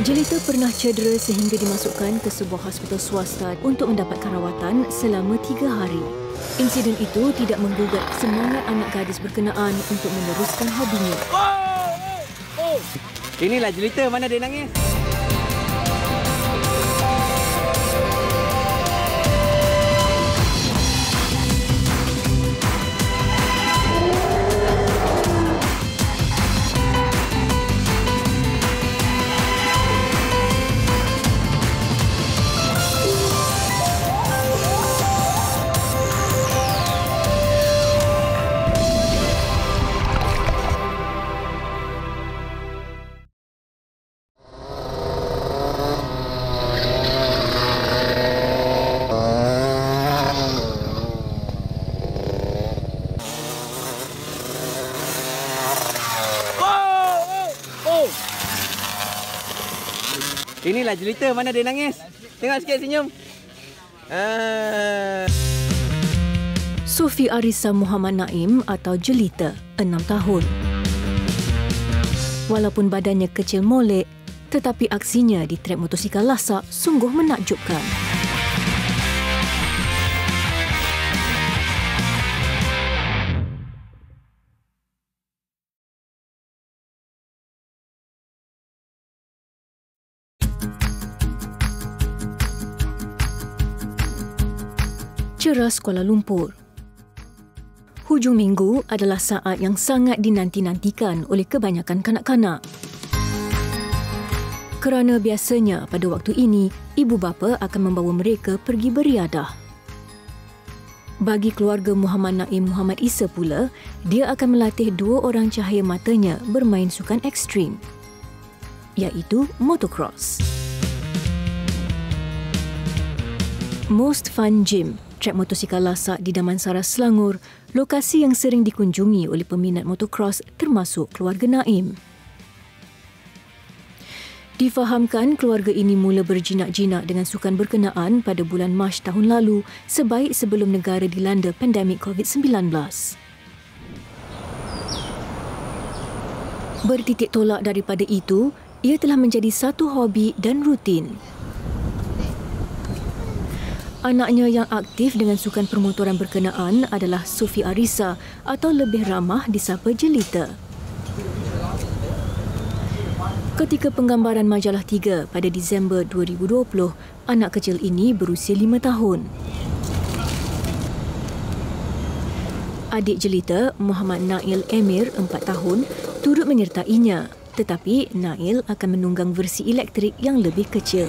Jelita pernah cedera sehingga dimasukkan ke sebuah hospital swasta untuk mendapatkan rawatan selama 3 hari. Insiden itu tidak menggugat semangat anak gadis berkenaan untuk meneruskan hobinya. Inilah Jelita, mana dia nangis? Inilah Jelita, mana dia nangis? Tengok sikit senyum. Sophie Arisa Muhammad Naim atau Jelita, 6 tahun. Walaupun badannya kecil molek, tetapi aksinya di trek motosikal lasak sungguh menakjubkan. Ceras Kuala Lumpur. Hujung minggu adalah saat yang sangat dinanti-nantikan oleh kebanyakan kanak-kanak. Kerana biasanya pada waktu ini, ibu bapa akan membawa mereka pergi beriadah. Bagi keluarga Muhammad Naim Muhammad Isa pula, dia akan melatih 2 orang cahaya matanya bermain sukan ekstrim, iaitu motocross. Most Fun Gym, trek motosikal lasak di Damansara, Selangor, lokasi yang sering dikunjungi oleh peminat motocross termasuk keluarga Naim. Difahamkan keluarga ini mula berjinak-jinak dengan sukan berkenaan pada bulan Mac tahun lalu, sebaik sebelum negara dilanda pandemik COVID-19. Bertitik tolak daripada itu, ia telah menjadi satu hobi dan rutin. Anaknya yang aktif dengan sukan permotoran berkenaan adalah Sophie Arisa atau lebih ramah disapa Jelita. Ketika penggambaran majalah 3 pada Disember 2020, anak kecil ini berusia 5 tahun. Adik Jelita, Muhammad Nail Emir, 4 tahun, turut menyertainya, tetapi Nail akan menunggang versi elektrik yang lebih kecil.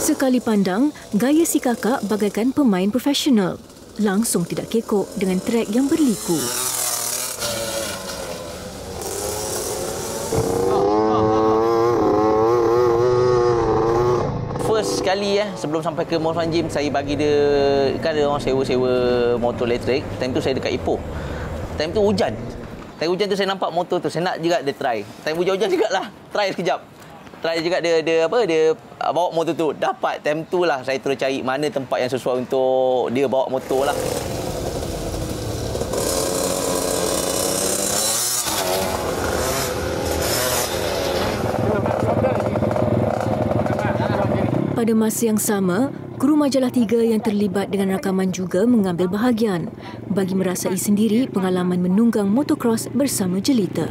Sekali pandang, gaya si kakak bagaikan pemain profesional. Langsung tidak kekok dengan trek yang berliku. First sekali sebelum sampai ke Most Fun Gym, saya bagi dia, kan ada orang sewa-sewa motor elektrik. Time tu saya dekat Ipoh. Time tu hujan. Time hujan tu saya nampak motor tu, saya nak juga dia try. Time hujan-hujan jugalah, try sekejap. Try juga dia bawa motor tu. Dapat time tu lah saya terus cari mana tempat yang sesuai untuk dia bawa motor lah. Pada masa yang sama, kru majalah 3 yang terlibat dengan rakaman juga mengambil bahagian bagi merasai sendiri pengalaman menunggang motocross bersama Jelita.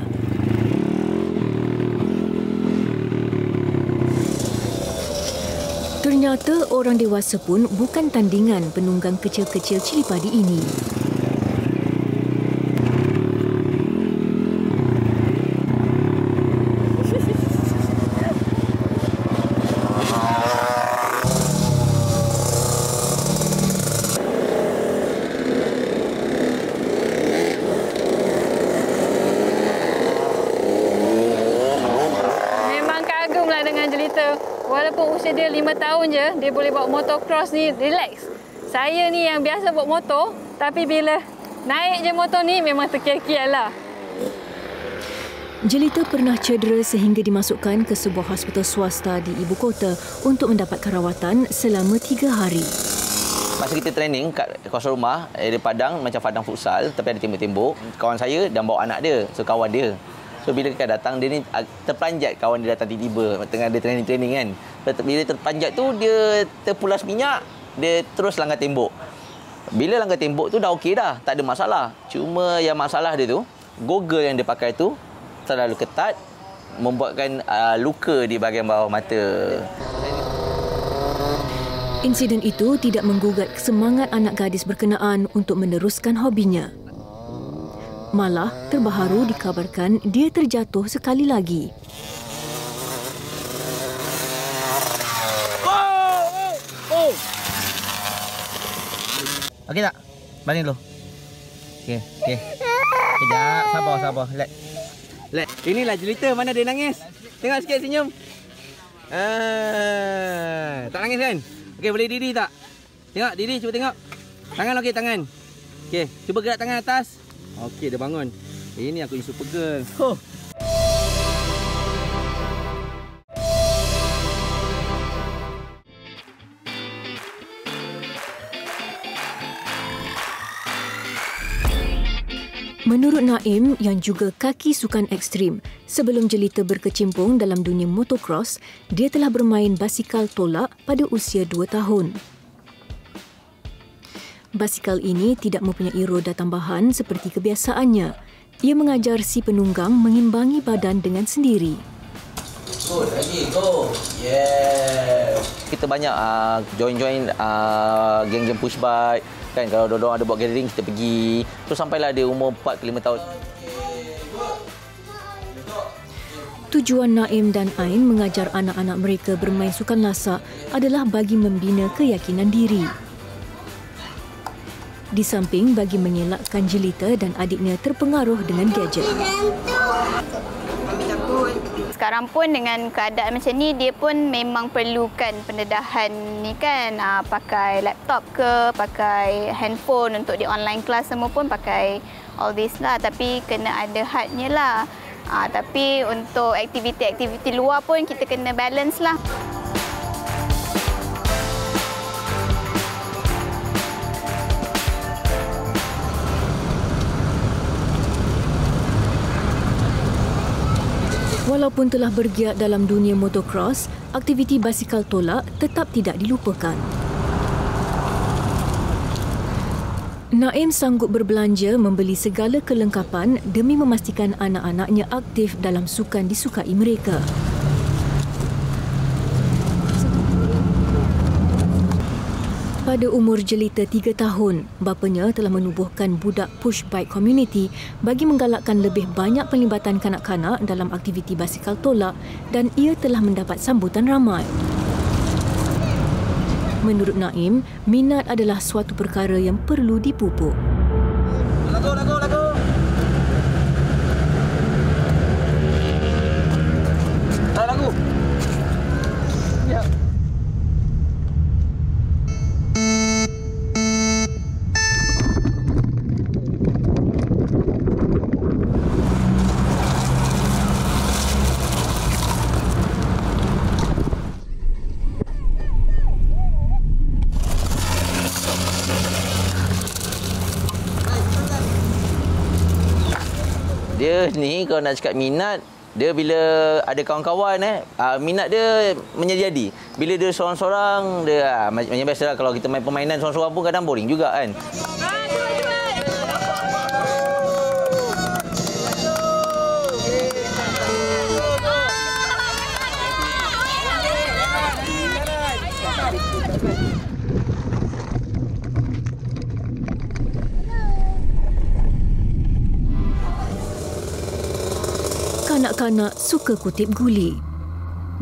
Ternyata orang dewasa pun bukan tandingan penunggang kecil-kecil cili padi ini. Memang kagumlah dengan Jelita. Walaupun usia dia 5 tahun je, dia boleh bawa motocross ni relax. Saya ni yang biasa bawa motor, tapi bila naik je motor ni memang terkial-kial lah. Jelita pernah cedera sehingga dimasukkan ke sebuah hospital swasta di ibu kota untuk mendapatkan rawatan selama 3 hari. Masa kita training kat kawasan rumah, ada padang macam padang futsal tapi ada tembok-tembok. Kawan saya dan bawa anak dia, so kawan dia. So bila dia datang, dia ni terperanjat kawan dia datang tiba-tiba tengah ada training kan. Bila terperanjat tu dia terpulas minyak, dia terus langgar tembok. Bila langgar tembok tu dah okey dah, tak ada masalah. Cuma yang masalah dia tu, goggle yang dia pakai tu terlalu ketat, membuatkan luka di bahagian bawah mata. Insiden itu tidak menggugat semangat anak gadis berkenaan untuk meneruskan hobinya. Malah, terbaharu dikabarkan dia terjatuh sekali lagi. Okey tak? Baling dulu. Okey. Kejap, sabar. Let. Inilah jelita mana dia nangis. Tengok sikit senyum. Tak nangis kan? Okey, boleh diri tak? Tengok, diri cuba tengok. Tangan okey, tangan. Okey, cuba gerak tangan atas. Okey, dia bangun. Ini aku super girl. Menurut Naim yang juga kaki sukan ekstrim, sebelum jelita berkecimpung dalam dunia motocross, dia telah bermain basikal tolak pada usia 2 tahun. Basikal ini tidak mempunyai roda tambahan seperti kebiasaannya. Ia mengajar si penunggang mengimbangi badan dengan sendiri. Go. Yeah. Kita banyak join geng-geng push bike. Kan, kalau dorang ada buat gathering, kita pergi. Terus sampailah dia umur 4 ke 5 tahun. Tujuan Naim dan Ain mengajar anak-anak mereka bermain sukan lasak adalah bagi membina keyakinan diri. Di samping bagi mengelakkan jelita dan adiknya terpengaruh dengan gadget. Sekarang pun dengan keadaan macam ni, dia pun memang perlukan pendedahan ni kan. Pakai laptop ke, pakai handphone untuk di online class semua pun pakai all this lah. Tapi kena ada hadnya lah. Tapi untuk aktiviti-aktiviti luar pun kita kena balance lah. Walaupun telah bergiat dalam dunia motocross, aktiviti basikal tolak tetap tidak dilupakan. Naim sanggup berbelanja membeli segala kelengkapan demi memastikan anak-anaknya aktif dalam sukan disukai mereka. Pada umur jelita 3 tahun, bapanya telah menubuhkan budak push bike community bagi menggalakkan lebih banyak pelibatan kanak-kanak dalam aktiviti basikal tolak dan ia telah mendapat sambutan ramai. Menurut Naim, minat adalah suatu perkara yang perlu dipupuk. Lagu. Lagu. Ya. Dia ni kalau nak cakap minat, dia bila ada kawan-kawan minat dia menjadi. Bila dia seorang-seorang, dia macam biasalah kalau kita main permainan seorang-seorang pun kadang boring juga kan. Kanak-kanak suka kutip guli.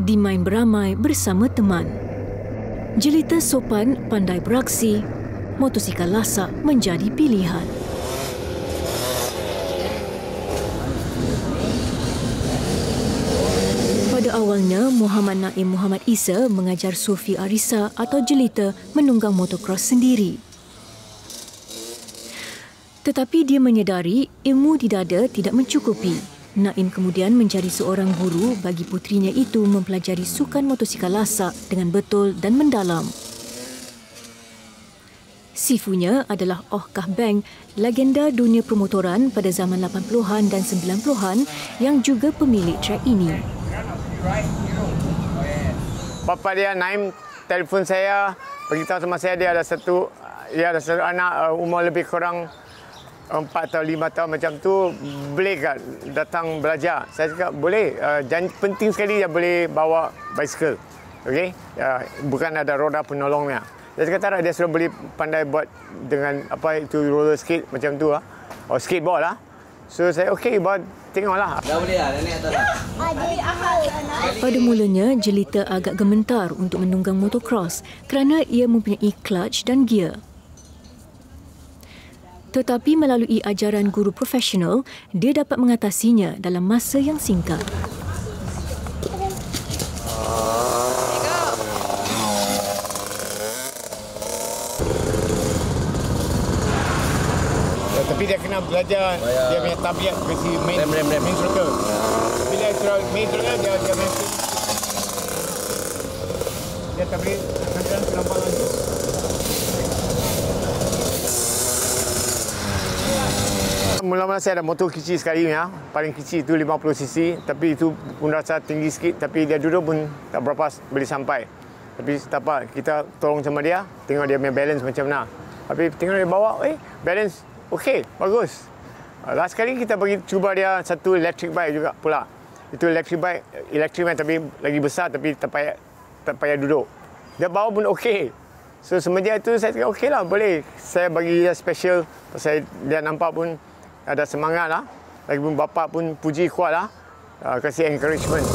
Dimain beramai bersama teman. Jelita sopan pandai beraksi. Motosikal lasak menjadi pilihan. Pada awalnya, Muhammad Naim Muhammad Isa mengajar Sofi Arisa atau jelita menunggang motocross sendiri. Tetapi dia menyedari ilmu di dada tidak mencukupi. Naim kemudian menjadi seorang guru bagi putrinya itu mempelajari sukan motosikal lasak dengan betul dan mendalam. Sifunya adalah Oh Kah Beng, legenda dunia permotoran pada zaman 80-an dan 90-an yang juga pemilik trek ini. Bapa dia Naim telefon saya, beritahu sama saya dia ada satu anak umur lebih kurang 4 atau 5 tahun macam tu, boleh tak datang belajar? Saya cakap boleh, penting sekali dia boleh bawa bicycle. Okey, bukan ada roda penolongnya. Dia cakap tak, dia sudah boleh pandai buat dengan apa itu roller skate macam tu skateboard lah. So saya okey, buat tengoklah. Dah boleh lah, nenek atas dah. Pada mulanya, Jelita agak gementar untuk menunggang motocross kerana ia mempunyai clutch dan gear. Tetapi melalui ajaran guru profesional, dia dapat mengatasinya dalam masa yang singkat. Tapi dia kena belajar dia punya tabiat besi main circle. Bila sudah main circle dia main. Dia tak boleh kadang-kadang terlampau lagi. Mula-mula saya ada motor kecil sekali ya. Paling kecil itu 50cc, tapi itu pun rasa tinggi sikit, tapi dia duduk pun tak berapa boleh sampai. Tapi tak apa, kita tolong sama dia, tengok dia punya balance macam mana. Tapi tengok dia bawa, balance okey, bagus. Last kali kita cuba dia satu electric bike juga pula. Itu electric bike tapi lagi besar, tapi tak payah duduk. Dia bawa pun okey. So semenjak itu saya cakap okey lah, boleh. Saya bagi dia special, pasal dia nampak pun ada semangat lah. Lagipun bapa pun puji kuat lah, kasih encouragement.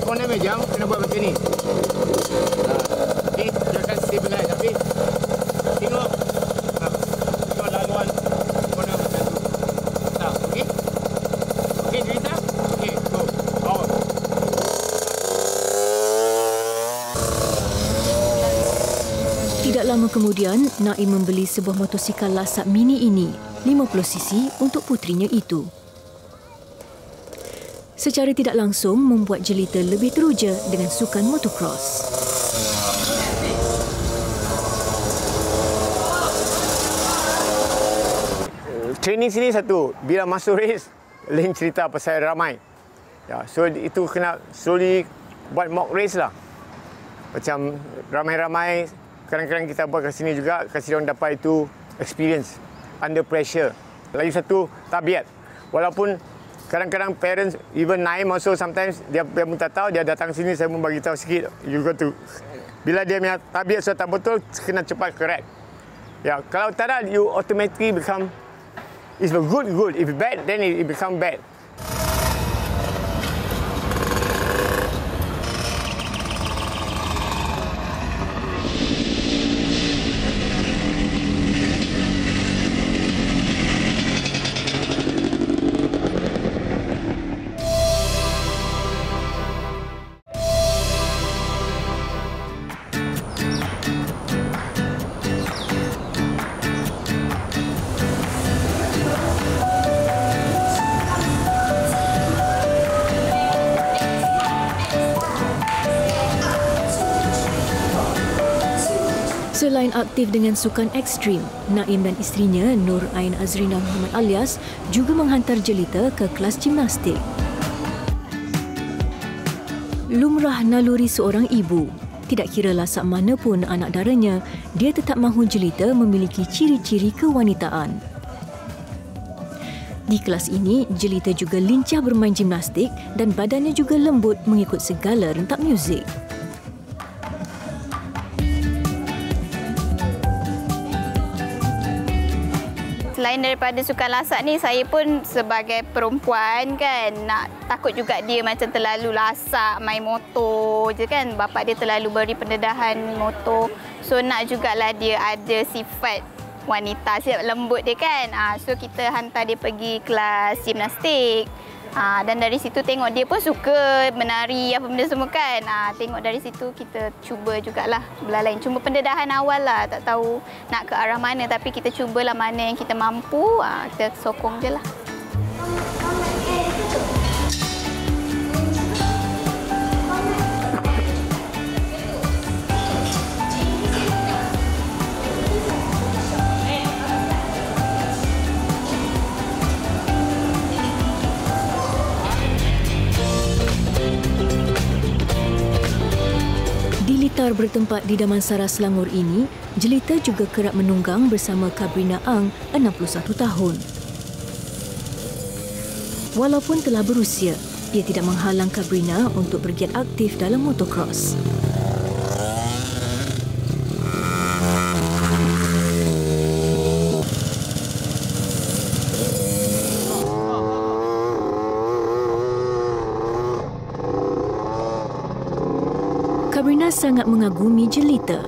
Corner jam kena buat macam ni. Okey, jangan stabilize tapi tengok laluan corner macam tu. Tak, okey? Okey, Jelita? Okey, go. Power. Tidak lama kemudian, Naim membeli sebuah motosikal lasak mini ini, 50cc untuk putrinya itu. Secara tidak langsung membuat Jelita lebih teruja dengan sukan motocross. Training sini satu, bila masuk race, lain cerita pasal ramai. Ya, so itu kena slowly buat mock race lah. Macam ramai-ramai, kadang-kadang kita buat kat sini juga, kasih orang dapat itu experience under pressure. Lagi satu, tabiat. Walaupun kadang-kadang parents, even Naim also sometimes dia pun tak tahu, dia datang sini saya pun bagi tahu sikit. You got to, bila dia punya tabiat sudah tak betul, kena cepat correct. Ya, kalau tak ada, you automatically become, if good, if bad, then it become bad. Selain aktif dengan sukan ekstrim, Naim dan isterinya Nur Ain Azrina Muhammad Alias juga menghantar Jelita ke kelas gimnastik. Lumrah naluri seorang ibu, tidak kira lasak mana pun anak daranya, dia tetap mahu Jelita memiliki ciri-ciri kewanitaan. Di kelas ini, Jelita juga lincah bermain gimnastik dan badannya juga lembut mengikut segala rentak muzik. Selain daripada sukan lasak ni, saya pun sebagai perempuan kan, nak takut juga dia macam terlalu lasak main motor je kan. Bapa dia terlalu beri pendedahan motor. So nak jugalah dia ada sifat wanita, sifat lembut dia kan. So kita hantar dia pergi kelas gimnastik. Dan dari situ tengok dia pun suka menari apa benda semua kan. Tengok dari situ kita cuba jugalah belalain. Cuma pendedahan awal lah, tak tahu nak ke arah mana. Tapi kita cubalah mana yang kita mampu, kita sokong je lah. Latar bertempat di Damansara, Selangor ini, jelita juga kerap menunggang bersama Kabrina Ang, 61 tahun. Walaupun telah berusia, ia tidak menghalang Kabrina untuk bergiat aktif dalam motocross. Kabrina sangat mengagumi jelita.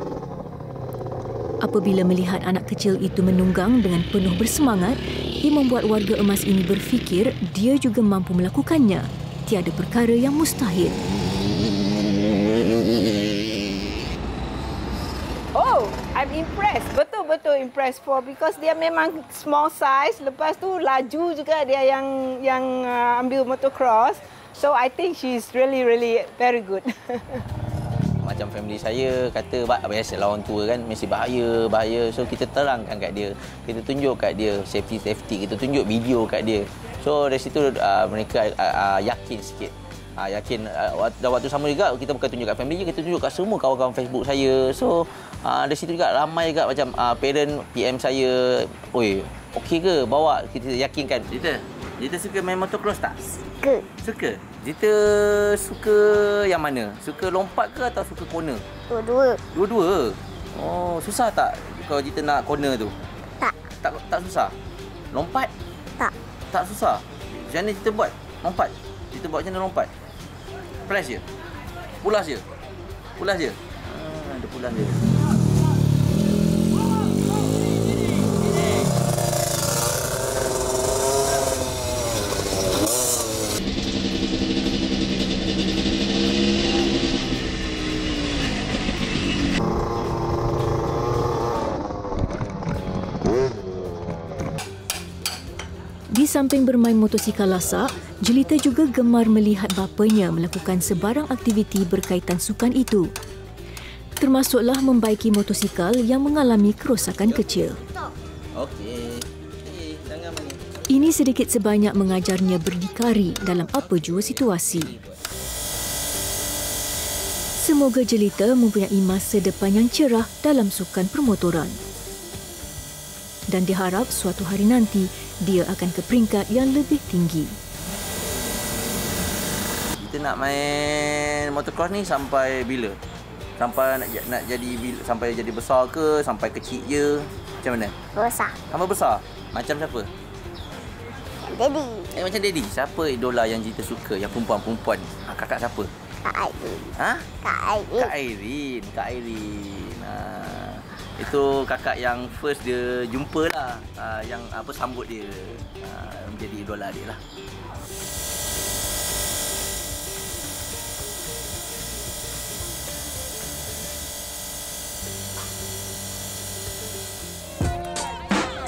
Apabila melihat anak kecil itu menunggang dengan penuh bersemangat, ia membuat warga emas ini berfikir dia juga mampu melakukannya. Tiada perkara yang mustahil. Oh, I'm impressed. Betul-betul impressed because dia memang small size. Lepas tu laju juga dia yang ambil motocross. So I think she's really very good. Macam family saya kata, biasalah orang tua kan, mesti bahaya. So kita terangkan kat dia. Kita tunjuk kat dia safety. Kita tunjuk video kat dia. So dari situ mereka yakin sikit. Yakin. Dan waktu sama juga kita bukan tunjuk kat family je, kita tunjuk kat semua kawan-kawan Facebook saya. So dari situ juga ramai juga macam parent PM saya, "Oi, okey ke bawa?" Kita yakinkan. Jita suka main motocross tak? Suka. Jita suka yang mana? Suka lompat ke atau suka corner? Dua-dua. Oh, susah tak kalau Jita nak corner tu? Tak susah. Lompat? Tak susah. Macam mana Jita buat? Lompat. Jita buat macam mana lompat? Press je. Pulas je. Ada pulas je. Di samping bermain motosikal lasak, jelita juga gemar melihat bapanya melakukan sebarang aktiviti berkaitan sukan itu. Termasuklah membaiki motosikal yang mengalami kerosakan kecil. Okey. Jangan mana. Ini sedikit sebanyak mengajarnya berdikari dalam apa jua situasi. Semoga jelita mempunyai masa depan yang cerah dalam sukan permotoran. Dan diharap suatu hari nanti dia akan ke peringkat yang lebih tinggi. Kita nak main motocross ni sampai bila? Sampai nak jadi sampai jadi besar ke, sampai kecil je? Macam mana? Besar. Sampai besar. Macam siapa? Daddy. Macam Daddy. Siapa idola yang Jita suka? Yang perempuan-perempuan. Kakak siapa? Kak Airin. Kak Airin. Itu kakak yang first dia jumpa lah, yang sambut dia, menjadi idola dia lah.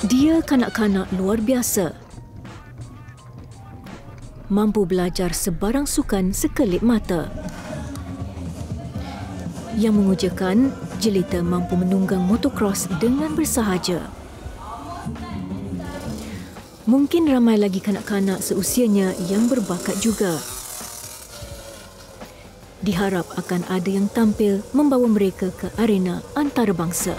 Dia kanak-kanak luar biasa. Mampu belajar sebarang sukan sekelip mata. Yang mengujakan, jelita mampu menunggang motocross dengan bersahaja. Mungkin ramai lagi kanak-kanak seusianya yang berbakat juga. Diharap akan ada yang tampil membawa mereka ke arena antarabangsa.